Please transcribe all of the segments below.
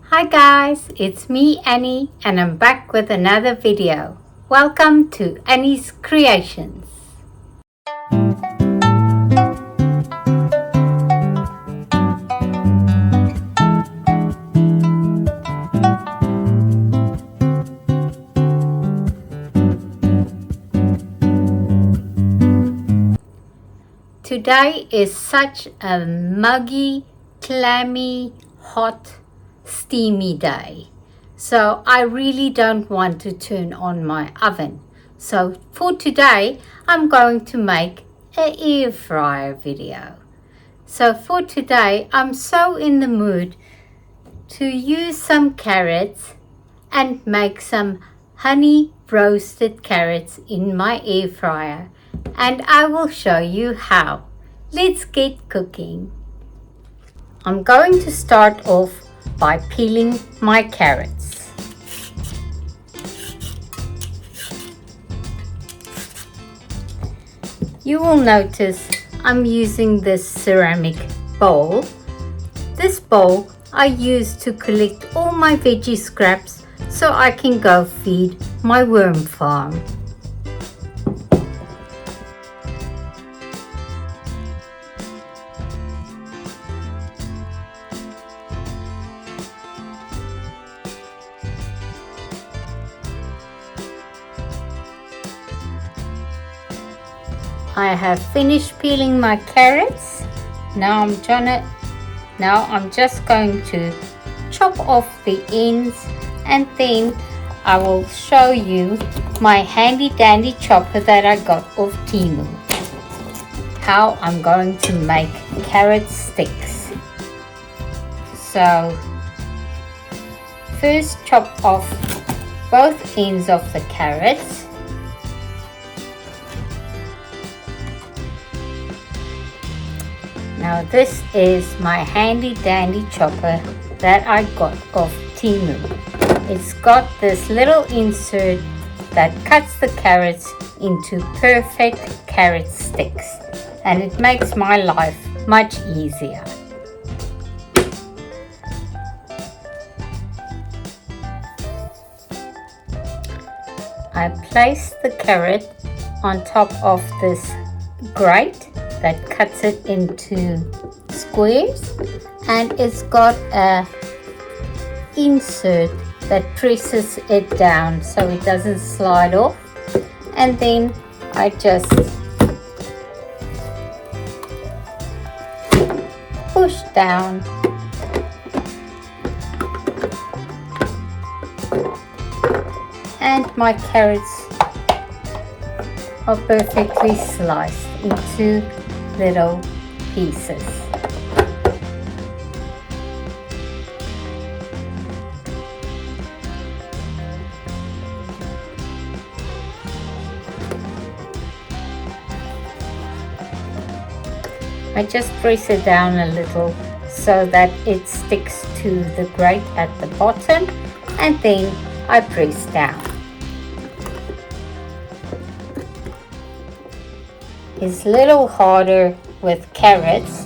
Hi guys, it's me Annie and I'm back with another video. Welcome to Annie's Creations. Today is such a muggy, clammy, hot, steamy day. So I really don't want to turn on my oven. So for today, I'm going to make an air fryer video. So for today, I'm so in the mood to use some carrots and make some honey roasted carrots in my air fryer, and I will show you how. Let's get cooking. I'm going to start off by peeling my carrots. You will notice I'm using this ceramic bowl. This bowl I use to collect all my veggie scraps so I can go feed my worm farm. I have finished peeling my carrots. Now I'm just going to chop off the ends, and then I will show you my handy dandy chopper that I got off Temu. How I'm going to make carrot sticks. So first chop off both ends of the carrots. Now this is my handy dandy chopper that I got off Temu. It's got this little insert that cuts the carrots into perfect carrot sticks, and it makes my life much easier. I place the carrot on top of this grate that cuts it into squares, and it's got a insert that presses it down so it doesn't slide off, and then I just push down and my carrots are perfectly sliced into little pieces. I just press it down a little so that it sticks to the grate at the bottom, and then I press down. It's a little harder with carrots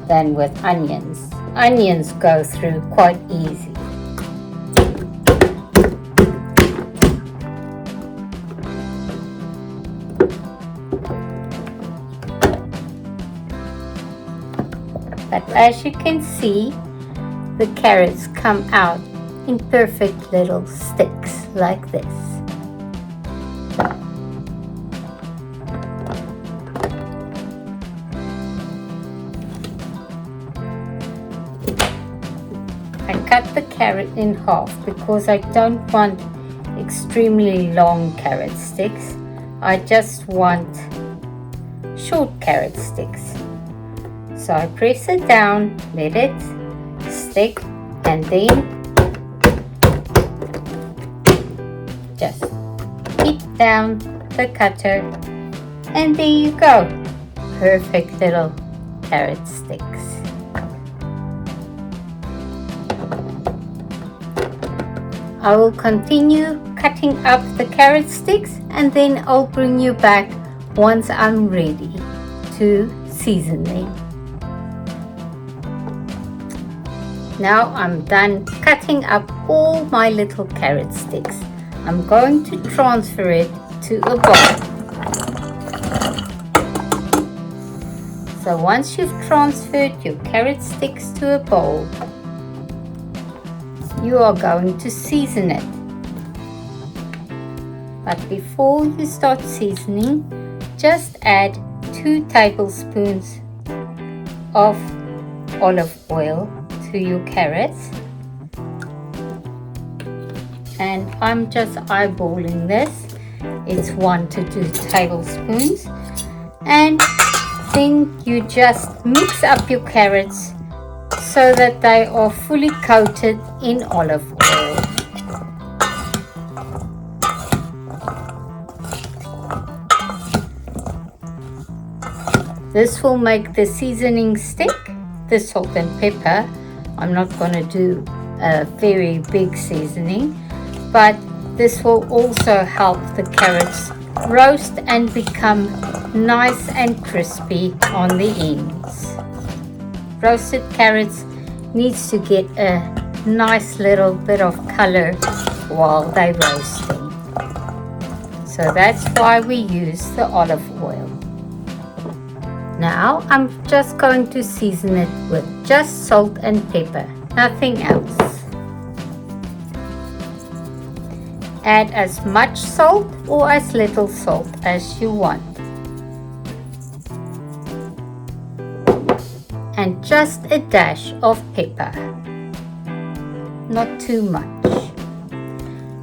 than with onions. Onions go through quite easy. But as you can see, the carrots come out in perfect little sticks like this. I cut the carrot in half because I don't want extremely long carrot sticks. I just want short carrot sticks. So I press it down, let it stick, and then just hit down the cutter, and there you go. Perfect little carrot sticks. I will continue cutting up the carrot sticks, and then I'll bring you back once I'm ready to season them. Now I'm done cutting up all my little carrot sticks. I'm going to transfer it to a bowl. So once you've transferred your carrot sticks to a bowl, you are going to season it. But before you start seasoning, just add 2 tablespoons of olive oil to your carrots. And I'm just eyeballing this. It's 1 to 2 tablespoons. And then you just mix up your carrots so that they are fully coated in olive oil. This will make the seasoning stick, the salt and pepper. I'm not going to do a very big seasoning, but this will also help the carrots roast and become nice and crispy on the ends. Roasted carrots needs to get a nice little bit of color while they're roasting. So that's why we use the olive oil. Now I'm just going to season it with just salt and pepper, nothing else. Add as much salt or as little salt as you want. And just a dash of pepper, not too much.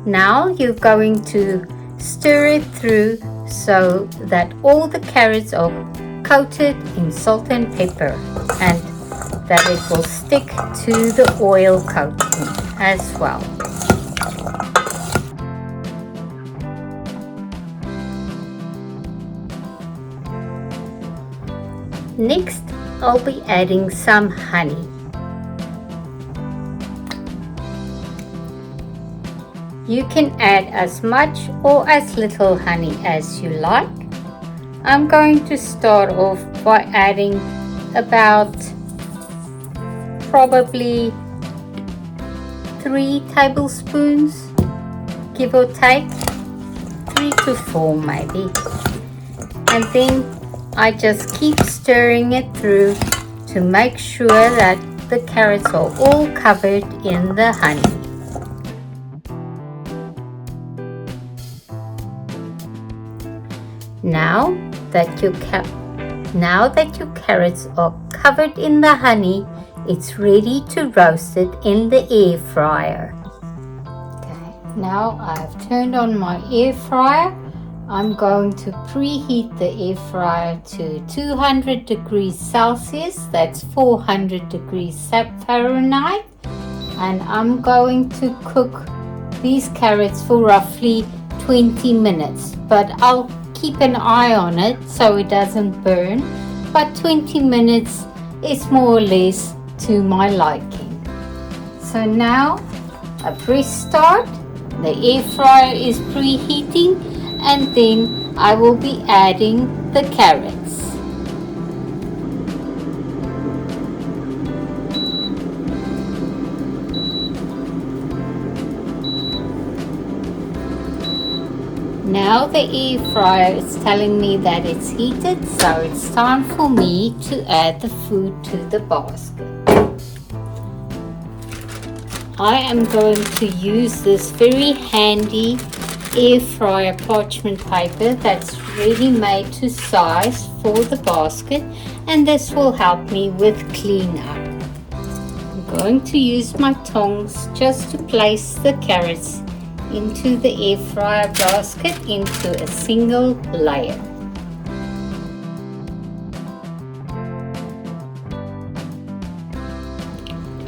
Now you're going to stir it through so that all the carrots are coated in salt and pepper and that it will stick to the oil coating as well. Next, I'll be adding some honey. You can add as much or as little honey as you like. I'm going to start off by adding about probably 3 tablespoons, give or take, 3 to 4 maybe. And then I just keep stirring it through to make sure that the carrots are all covered in the honey. Now that your carrots are covered in the honey, it's ready to roast it in the air fryer. Okay, now I've turned on my air fryer. I'm going to preheat the air fryer to 200 degrees Celsius, that's 400 degrees Fahrenheit, and I'm going to cook these carrots for roughly 20 minutes, but I'll keep an eye on it so it doesn't burn, but 20 minutes is more or less to my liking. So now I press start, the air fryer is preheating, and then I will be adding the carrots. Now the air fryer is telling me that it's heated, so it's time for me to add the food to the basket. I am going to use this very handy air fryer parchment paper that's ready made to size for the basket, and this will help me with cleanup. I'm going to use my tongs just to place the carrots into the air fryer basket into a single layer.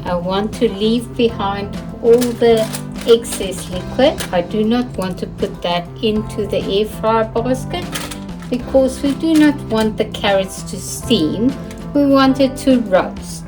I want to leave behind all the excess liquid. I do not want to put that into the air fryer basket because we do not want the carrots to steam. We want it to roast.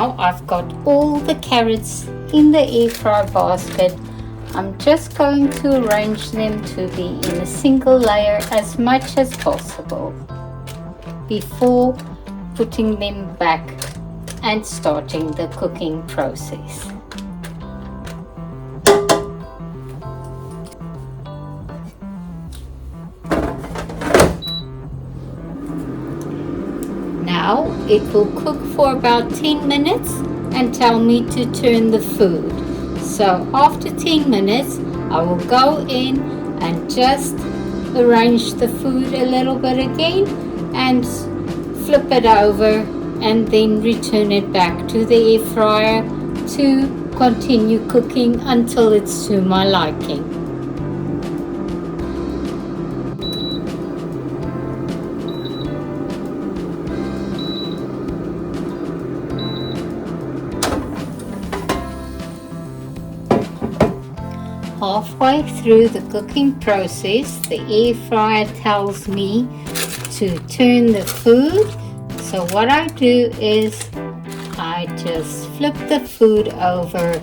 Now I've got all the carrots in the air fry basket. I'm just going to arrange them to be in a single layer as much as possible before putting them back and starting the cooking process. Now it will cook for about 10 minutes and tell me to turn the food. So after 10 minutes I will go in and just arrange the food a little bit again and flip it over and then return it back to the air fryer to continue cooking until it's to my liking. Halfway through the cooking process, the air fryer tells me to turn the food. So what I do is I just flip the food over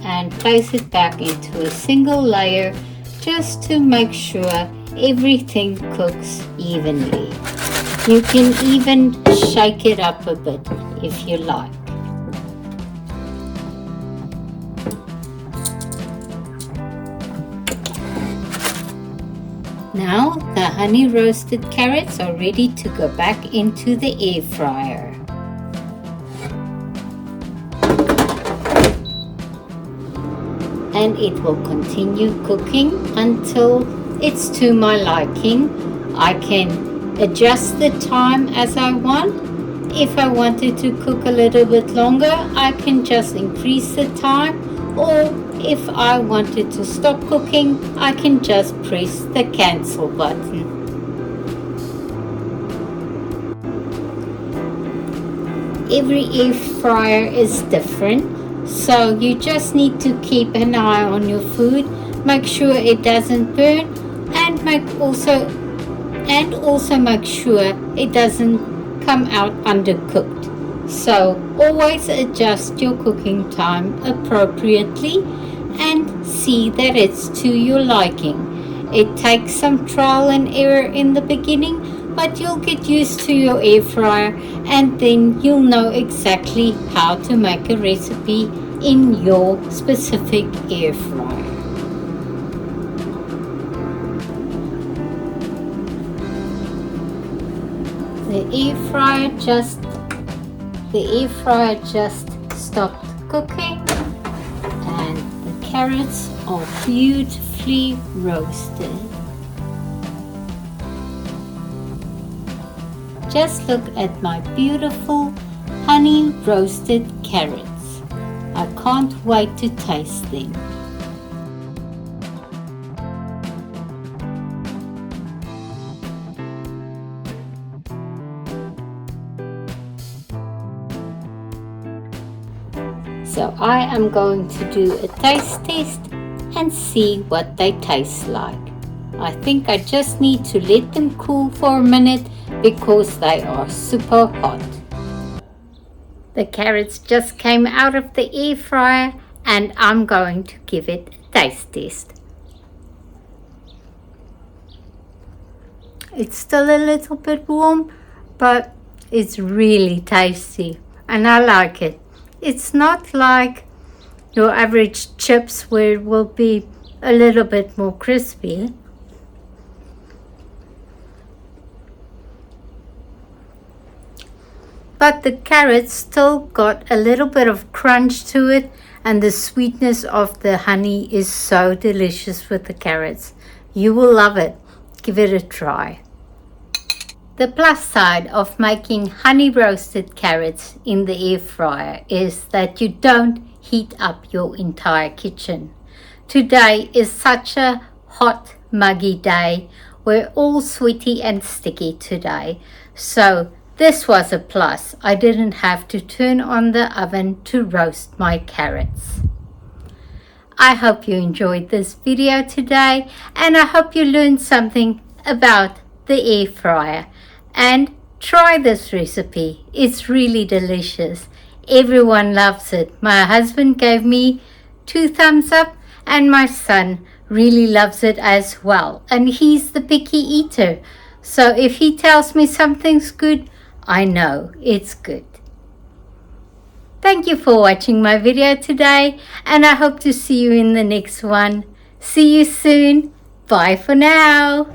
and place it back into a single layer just to make sure everything cooks evenly. You can even shake it up a bit if you like. Now the honey roasted carrots are ready to go back into the air fryer. And it will continue cooking until it's to my liking. I can adjust the time as I want. If I wanted to cook a little bit longer, I can just increase the time, or if I wanted to stop cooking, I can just press the cancel button. Every air fryer is different, so you just need to keep an eye on your food, make sure it doesn't burn, and also make sure it doesn't come out undercooked. So always adjust your cooking time appropriately and see that it's to your liking. It takes some trial and error in the beginning, but you'll get used to your air fryer and then you'll know exactly how to make a recipe in your specific air fryer. The air fryer just stopped cooking and the carrots are beautifully roasted. Just look at my beautiful honey roasted carrots. I can't wait to taste them. So I am going to do a taste test and see what they taste like. I think I just need to let them cool for a minute because they are super hot. The carrots just came out of the air fryer and I'm going to give it a taste test. It's still a little bit warm, but it's really tasty and I like it. It's not like your average chips where it will be a little bit more crispy. But the carrots still got a little bit of crunch to it, and the sweetness of the honey is so delicious with the carrots. You will love it. Give it a try. The plus side of making honey roasted carrots in the air fryer is that you don't heat up your entire kitchen. Today is such a hot, muggy day. We're all sweaty and sticky today. So this was a plus. I didn't have to turn on the oven to roast my carrots. I hope you enjoyed this video today and I hope you learned something about the air fryer. And try this recipe. It's really delicious. Everyone loves it. My husband gave me 2 thumbs up, and my son really loves it as well. And he's the picky eater. So if he tells me something's good, I know it's good. Thank you for watching my video today, and I hope to see you in the next one. See you soon. Bye for now.